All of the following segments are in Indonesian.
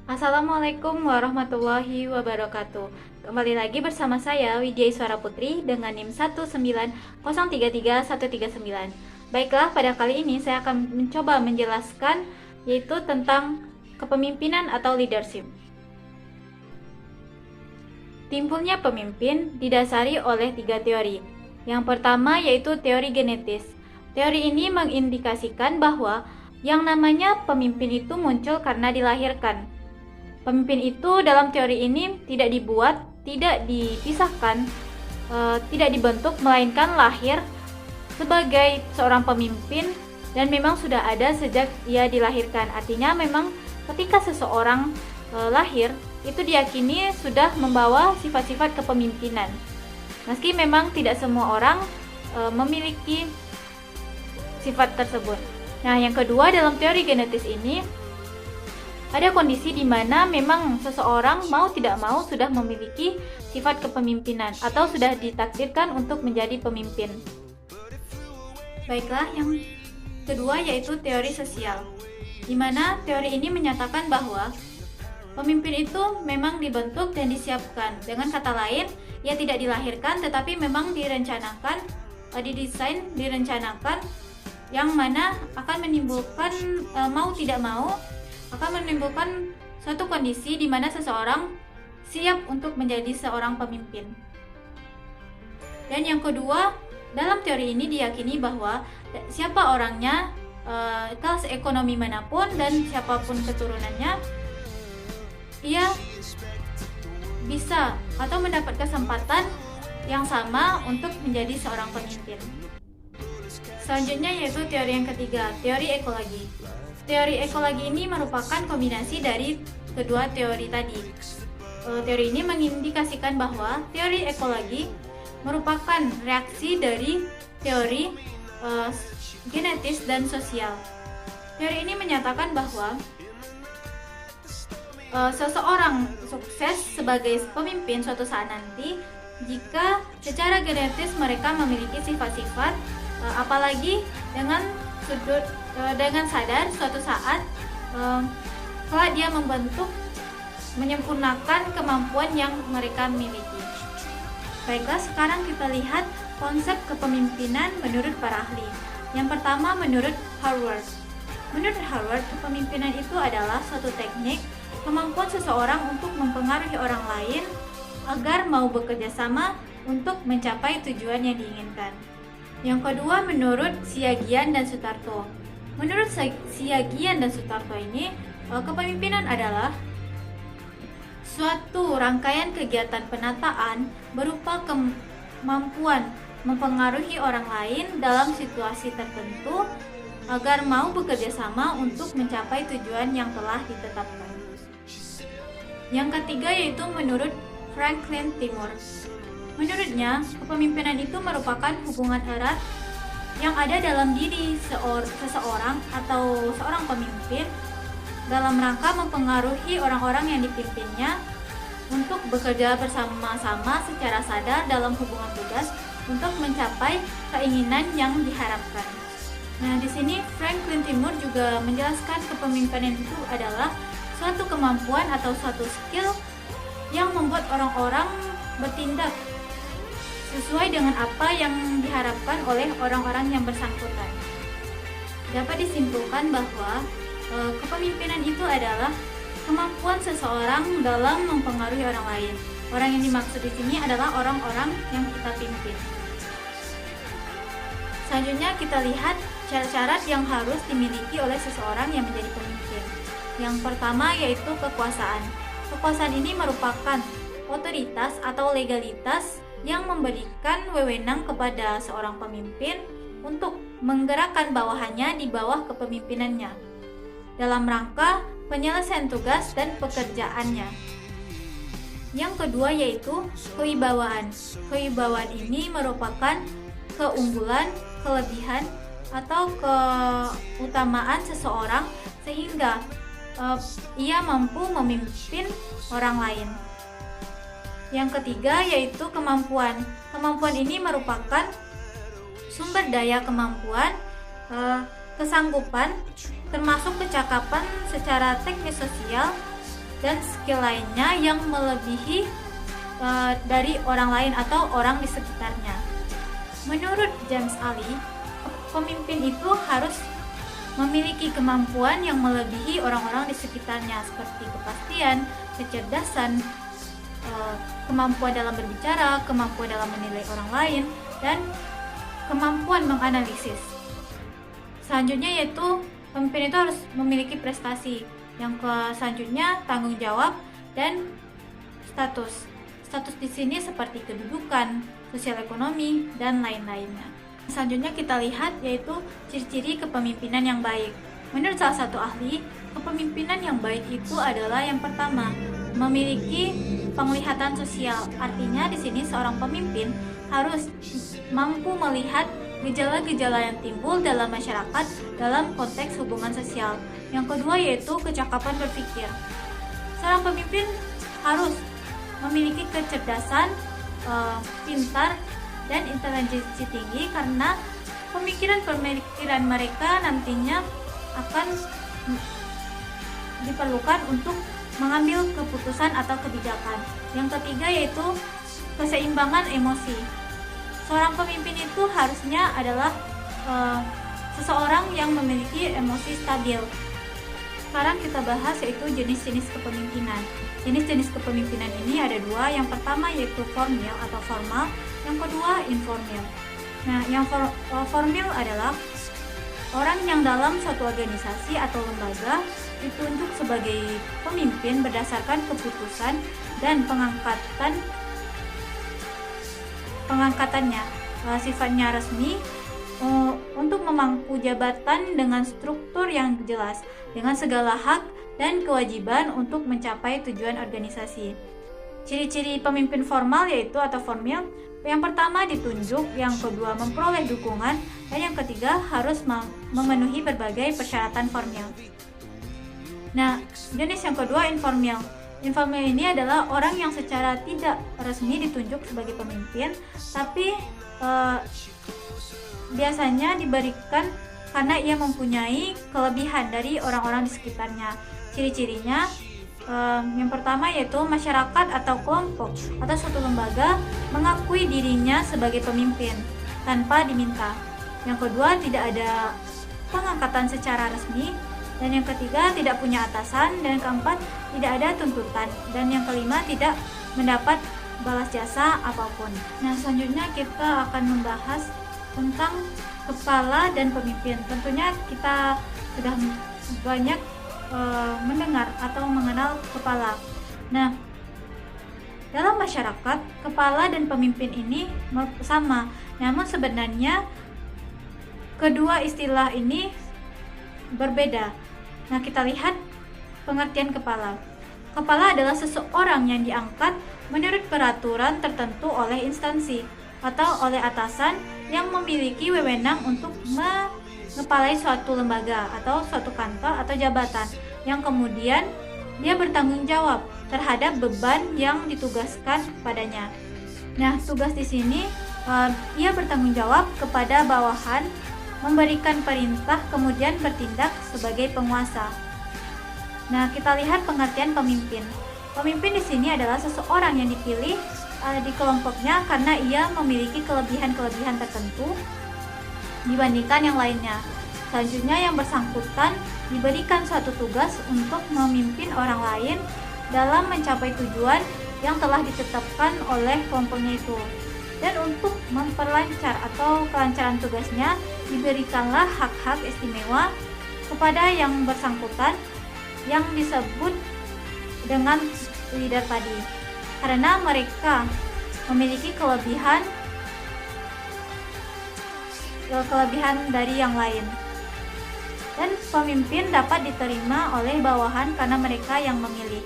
Assalamualaikum warahmatullahi wabarakatuh. Kembali lagi bersama saya Widya Iswara Putri dengan NIM 190333139. Baiklah, pada kali ini saya akan mencoba menjelaskan yaitu tentang kepemimpinan atau leadership. Timbulnya pemimpin didasari oleh 3 teori. Yang pertama yaitu teori genetis. Teori ini mengindikasikan bahwa yang namanya pemimpin itu muncul karena dilahirkan. Pemimpin itu dalam teori ini tidak dibuat, tidak dipisahkan, tidak dibentuk, melainkan lahir sebagai seorang pemimpin dan memang sudah ada sejak ia dilahirkan. Artinya memang ketika seseorang lahir, itu diyakini sudah membawa sifat-sifat kepemimpinan. Meski memang tidak semua orang memiliki sifat tersebut. Nah, yang kedua dalam teori genetis ini, ada kondisi di mana memang seseorang mau tidak mau sudah memiliki sifat kepemimpinan atau sudah ditakdirkan untuk menjadi pemimpin. Baiklah, yang kedua yaitu teori sosial, di mana teori ini menyatakan bahwa pemimpin itu memang dibentuk dan disiapkan. Dengan kata lain, ia tidak dilahirkan tetapi memang direncanakan, didesain, direncanakan, yang mana akan menimbulkan mau tidak mau akan menimbulkan suatu kondisi di mana seseorang siap untuk menjadi seorang pemimpin. Dan yang kedua, dalam teori ini diyakini bahwa siapa orangnya, kelas ekonomi manapun dan siapapun keturunannya, ia bisa atau mendapat kesempatan yang sama untuk menjadi seorang pemimpin. Selanjutnya yaitu teori yang ketiga, teori ekologi. Teori ekologi ini merupakan kombinasi dari kedua teori tadi. Teori ini mengindikasikan bahwa teori ekologi merupakan reaksi dari teori genetis dan sosial. Teori ini menyatakan bahwa seseorang sukses sebagai pemimpin suatu saat nanti jika secara genetis mereka memiliki sifat-sifat, apalagi dengan sadar suatu saat setelah dia menyempurnakan kemampuan yang mereka miliki. Baiklah, sekarang kita lihat konsep kepemimpinan menurut para ahli. Yang pertama menurut Harvard. Menurut Harvard, kepemimpinan itu adalah suatu teknik kemampuan seseorang untuk mempengaruhi orang lain agar mau bekerja sama untuk mencapai tujuan yang diinginkan. Yang kedua menurut Siagian dan Sutarto. Menurut Siagian dan Sutarto ini, kepemimpinan adalah suatu rangkaian kegiatan penataan berupa kemampuan mempengaruhi orang lain dalam situasi tertentu agar mau bekerja sama untuk mencapai tujuan yang telah ditetapkan. Yang ketiga yaitu menurut Franklin Timur. Menurutnya, kepemimpinan itu merupakan hubungan erat yang ada dalam diri seseorang atau seorang pemimpin dalam rangka mempengaruhi orang-orang yang dipimpinnya untuk bekerja bersama-sama secara sadar dalam hubungan tugas untuk mencapai keinginan yang diharapkan. Nah, di sini Franklin Timur juga menjelaskan kepemimpinan itu adalah suatu kemampuan atau suatu skill yang membuat orang-orang bertindak sesuai dengan apa yang diharapkan oleh orang-orang yang bersangkutan. Dapat disimpulkan bahwa kepemimpinan itu adalah kemampuan seseorang dalam mempengaruhi orang lain. Orang yang dimaksud di sini adalah orang-orang yang kita pimpin. Selanjutnya kita lihat syarat-syarat yang harus dimiliki oleh seseorang yang menjadi pemimpin. Yang pertama yaitu kekuasaan. Kekuasaan ini merupakan otoritas atau legalitas yang memberikan wewenang kepada seorang pemimpin untuk menggerakkan bawahannya di bawah kepemimpinannya dalam rangka penyelesaian tugas dan pekerjaannya. Yang kedua yaitu kewibawaan. Kewibawaan ini merupakan keunggulan, kelebihan, atau keutamaan seseorang sehingga ia mampu memimpin orang lain. Yang ketiga yaitu kemampuan. Kemampuan ini merupakan sumber daya kemampuan, kesanggupan, termasuk kecakapan secara teknis sosial dan skill lainnya yang melebihi dari orang lain atau orang di sekitarnya. Menurut James Alli, pemimpin itu harus memiliki kemampuan yang melebihi orang-orang di sekitarnya seperti kepastian, kecerdasan, kemampuan dalam berbicara, kemampuan dalam menilai orang lain, dan kemampuan menganalisis. Selanjutnya yaitu pemimpin itu harus memiliki prestasi. Yang selanjutnya tanggung jawab dan status. Status di sini seperti kedudukan, sosial ekonomi, dan lain-lainnya. Selanjutnya kita lihat yaitu ciri-ciri kepemimpinan yang baik. Menurut salah satu ahli, kepemimpinan yang baik itu adalah yang pertama, memiliki penglihatan sosial. Artinya di sini seorang pemimpin harus mampu melihat gejala-gejala yang timbul dalam masyarakat dalam konteks hubungan sosial. Yang kedua yaitu kecakapan berpikir. Seorang pemimpin harus memiliki kecerdasan, pintar, dan intelijensi tinggi karena pemikiran mereka nantinya akan diperlukan untuk mengambil keputusan atau kebijakan. Yang ketiga yaitu keseimbangan emosi. Seorang pemimpin itu harusnya adalah seseorang yang memiliki emosi stabil. Sekarang kita bahas yaitu jenis-jenis kepemimpinan. Jenis-jenis kepemimpinan ini ada dua. Yang pertama yaitu formal atau formal, yang kedua informal. Nah, yang formal adalah orang yang dalam suatu organisasi atau lembaga ditunjuk sebagai pemimpin berdasarkan keputusan dan pengangkatannya. Sifatnya resmi untuk memangku jabatan dengan struktur yang jelas, dengan segala hak dan kewajiban untuk mencapai tujuan organisasi. Ciri-ciri pemimpin formal yaitu atau formal, yang pertama ditunjuk, yang kedua memperoleh dukungan, dan yang ketiga harus memenuhi berbagai persyaratan formal. Nah, jenis yang kedua informal. Informal ini adalah orang yang secara tidak resmi ditunjuk sebagai pemimpin, tapi biasanya diberikan karena ia mempunyai kelebihan dari orang-orang di sekitarnya. Ciri-cirinya yang pertama yaitu masyarakat atau kelompok atau suatu lembaga mengakui dirinya sebagai pemimpin tanpa diminta. Yang kedua, tidak ada pengangkatan secara resmi, dan yang ketiga tidak punya atasan, dan yang keempat tidak ada tuntutan, dan yang kelima tidak mendapat balas jasa apapun. Nah, selanjutnya kita akan membahas tentang kepala dan pemimpin. Tentunya kita sudah banyak mendengar atau mengenal kepala. Nah, dalam masyarakat, kepala dan pemimpin ini sama. Namun sebenarnya kedua istilah ini berbeda. Nah, kita lihat pengertian kepala. Kepala adalah seseorang yang diangkat menurut peraturan tertentu oleh instansi atau oleh atasan yang memiliki wewenang untuk mengepalai suatu lembaga atau suatu kantor atau jabatan, yang kemudian dia bertanggung jawab terhadap beban yang ditugaskan padanya. Nah, tugas di sini ia bertanggung jawab kepada bawahan, memberikan perintah, kemudian bertindak sebagai penguasa. Nah, kita lihat pengertian pemimpin. Pemimpin di sini adalah seseorang yang dipilih di kelompoknya karena ia memiliki kelebihan-kelebihan tertentu dibandingkan yang lainnya. Selanjutnya, yang bersangkutan diberikan suatu tugas untuk memimpin orang lain dalam mencapai tujuan yang telah ditetapkan oleh kelompoknya itu. Dan untuk memperlancar atau kelancaran tugasnya, diberikanlah hak-hak istimewa kepada yang bersangkutan yang disebut dengan leader tadi, karena mereka memiliki kelebihan dari yang lain. Dan pemimpin dapat diterima oleh bawahan karena mereka yang memilih.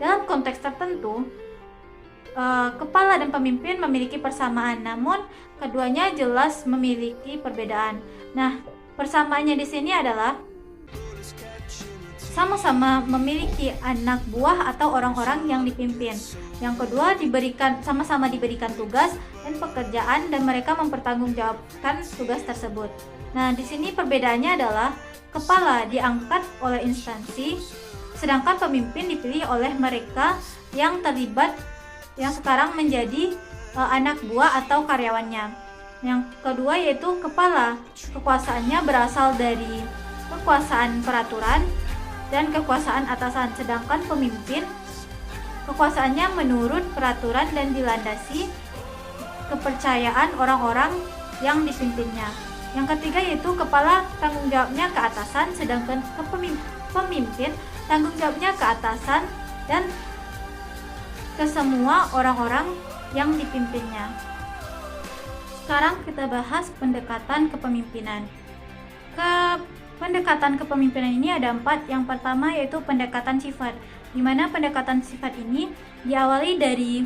Dalam konteks tertentu, kepala dan pemimpin memiliki persamaan, namun keduanya jelas memiliki perbedaan. Nah, persamaannya di sini adalah sama-sama memiliki anak buah atau orang-orang yang dipimpin. Yang kedua, sama-sama diberikan tugas dan pekerjaan, dan mereka mempertanggungjawabkan tugas tersebut. Nah, di sini perbedaannya adalah kepala diangkat oleh instansi, sedangkan pemimpin dipilih oleh mereka yang terlibat, yang sekarang menjadi anak buah atau karyawannya. Yang kedua yaitu kepala. Kekuasaannya berasal dari kekuasaan peraturan dan kekuasaan atasan, sedangkan pemimpin kekuasaannya menurut peraturan dan dilandasi kepercayaan orang-orang yang dipimpinnya. Yang ketiga yaitu kepala, tanggung jawabnya ke atasan, sedangkan pemimpin tanggung jawabnya ke atasan dan ke semua orang-orang yang dipimpinnya. Sekarang kita bahas pendekatan kepemimpinan. Pendekatan kepemimpinan ini ada 4. Yang pertama yaitu pendekatan sifat, di mana pendekatan sifat ini diawali dari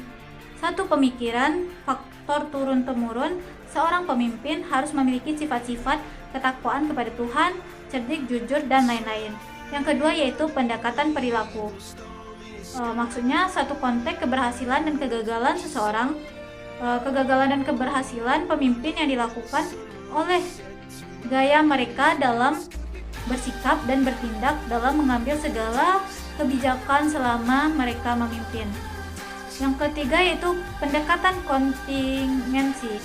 satu pemikiran, faktor turun-temurun. Seorang pemimpin harus memiliki sifat-sifat ketakwaan kepada Tuhan, cerdik, jujur, dan lain-lain. Yang kedua yaitu pendekatan perilaku. Maksudnya satu konteks keberhasilan dan kegagalan seseorang, kegagalan dan keberhasilan pemimpin yang dilakukan oleh gaya mereka dalam bersikap dan bertindak dalam mengambil segala kebijakan selama mereka memimpin. Yang ketiga yaitu pendekatan kontingensi.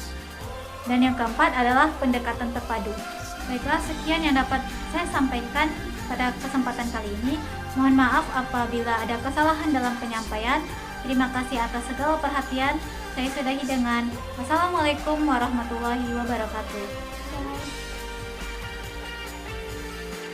Dan yang keempat adalah pendekatan terpadu. Baiklah, sekian yang dapat saya sampaikan pada kesempatan kali ini. Mohon maaf apabila ada kesalahan dalam penyampaian. Terima kasih atas segala perhatian. Saya sudahi dengan Wassalamualaikum warahmatullahi wabarakatuh.